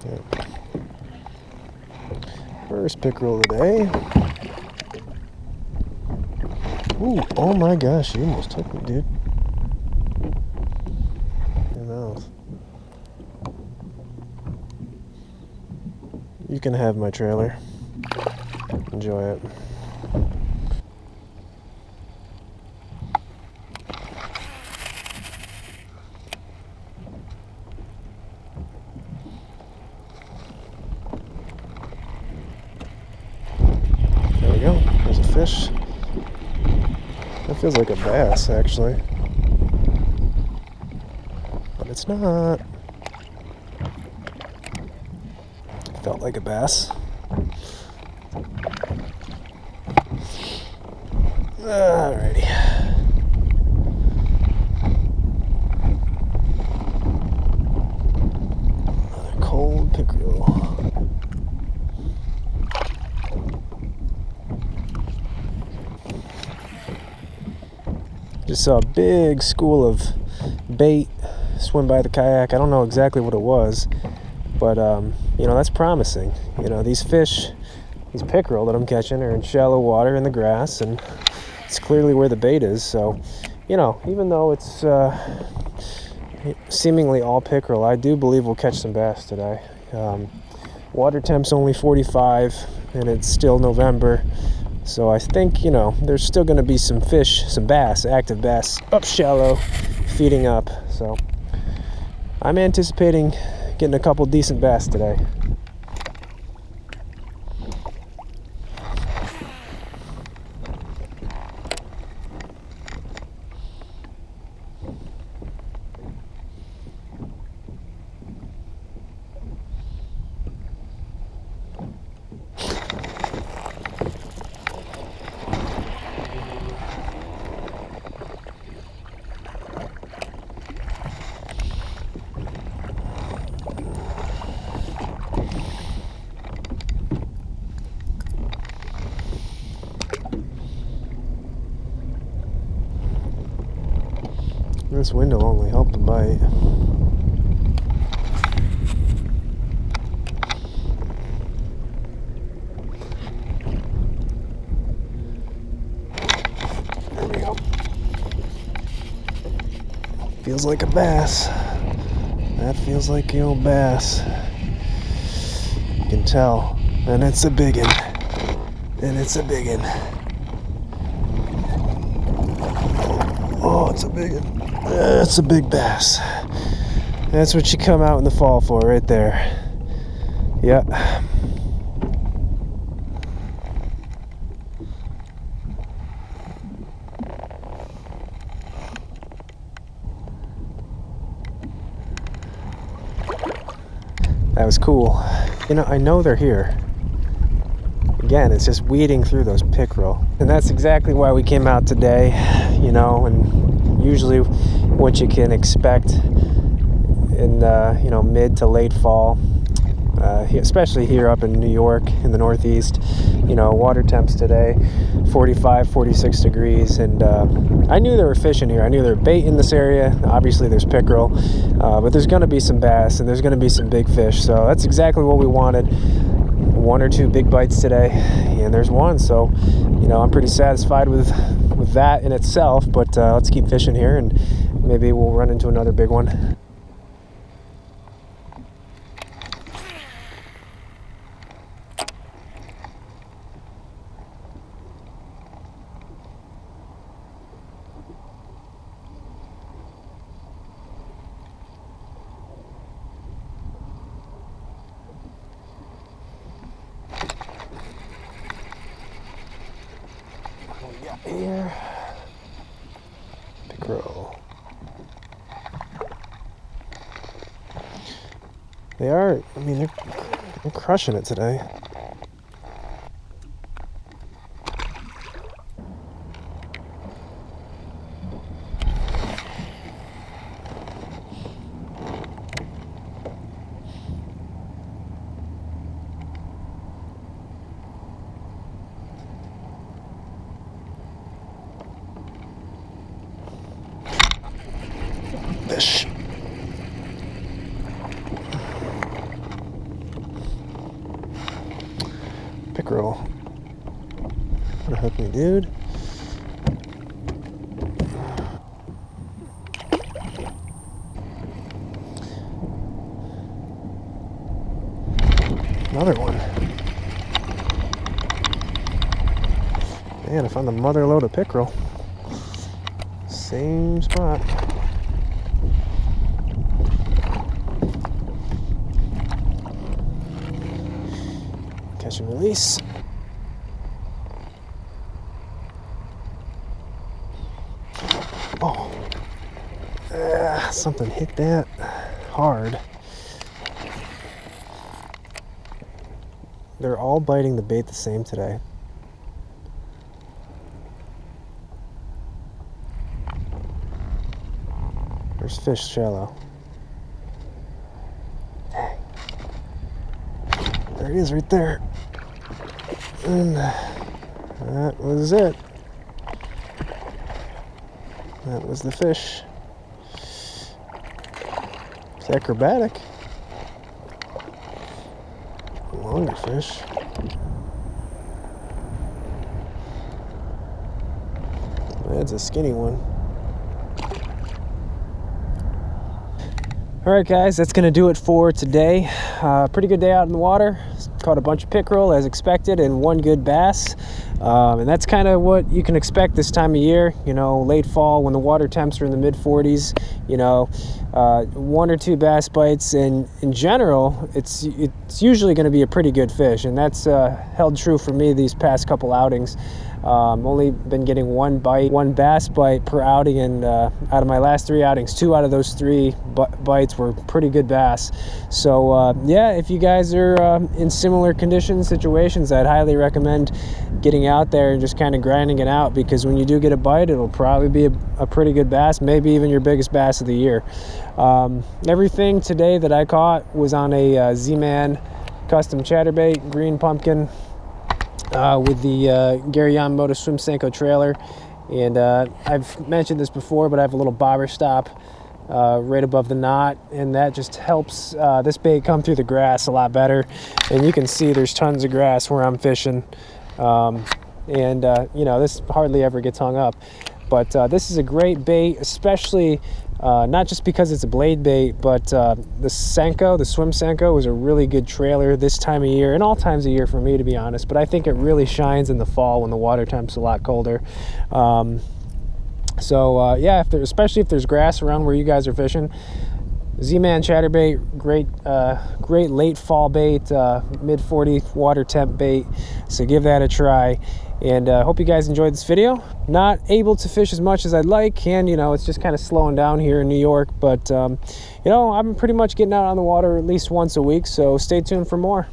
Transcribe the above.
Yeah. First pickerel of the day. Ooh, oh my gosh, you almost took me, dude. Your mouth. You can have my trailer. Enjoy it. There we go. There's a fish. That feels like a bass, actually. But it's not. Felt like a bass. Alrighty. Another cold pickerel. Just saw a big school of bait swim by the kayak. I don't know exactly what it was, but you know, that's promising. You know, these fish, these pickerel that I'm catching are in shallow water in the grass, and it's clearly where the bait is. So, you know, even though it's seemingly all pickerel, I do believe we'll catch some bass today. Water temp's only 45, and it's still November. So I think, you know, there's still going to be some fish, some bass, active bass, up shallow, feeding up. So I'm anticipating getting a couple decent bass today. This wind will only help the bite. There we go. Feels like a bass. That feels like the old bass. You can tell. And it's a big one. And it's a big one. Oh, it's a big one. That's a big bass. That's what you come out in the fall for, right there. Yep. That was cool. You know, I know they're here. Again, it's just weeding through those pickerel. And that's exactly why we came out today, you know, and usually what you can expect in, you know, mid to late fall, especially here up in New York in the Northeast. You know, water temps today, 45, 46 degrees, and I knew there were fish in here. I knew there were bait in this area. Obviously, there's pickerel, but there's going to be some bass, and there's going to be some big fish. So that's exactly what we wanted. One or two big bites today, and there's one. So, you know, I'm pretty satisfied with that in itself. But let's keep fishing here, and maybe we'll run into another big one. Here, pickerel. They are, I mean, they're crushing it today. Fish. pickerel. Hook me, dude. Another one. Man, I found the mother load of pickerel. Same spot. Catch and release. Oh, something hit that hard. They're all biting the bait the same today. There's fish shallow. Dang. There it is right there. And that was it. That was the fish. It's acrobatic. Longer fish. That's a skinny one. All right, guys, that's gonna do it for today. Pretty good day out in the water. Caught a bunch of pickerel as expected and one good bass. And that's kind of what you can expect this time of year, you know, late fall when the water temps are in the mid 40s, you know, 1 or 2 bass bites, and in general it's usually going to be a pretty good fish, and that's held true for me these past couple outings. Only been getting one bass bite per outing, and out of my last 3 outings, 2 out of those 3 bites were pretty good bass. So yeah, if you guys are in similar situations, I'd highly recommend getting out there and just kind of grinding it out, because when you do get a bite, it'll probably be a pretty good bass, maybe even your biggest bass of the year. Everything today that I caught was on a Zman custom chatterbait, green pumpkin, with the Gary Yamamoto swim Senko trailer. And I've mentioned this before, but I have a little bobber stop right above the knot, and that just helps this bait come through the grass a lot better. And you can see there's tons of grass where I'm fishing, and you know, this hardly ever gets hung up. But this is a great bait, especially not just because it's a blade bait, but the Senko, the swim Senko, is a really good trailer this time of year, and all times of year for me, to be honest. But I think it really shines in the fall when the water temp's a lot colder. So yeah, especially if there's grass around where you guys are fishing, Z-Man chatterbait, great late fall bait, mid 40 water temp bait. So give that a try. And hope you guys enjoyed this video. Not able to fish as much as I'd like, and you know, it's just kind of slowing down here in New York, but you know, I'm pretty much getting out on the water at least once a week, so stay tuned for more.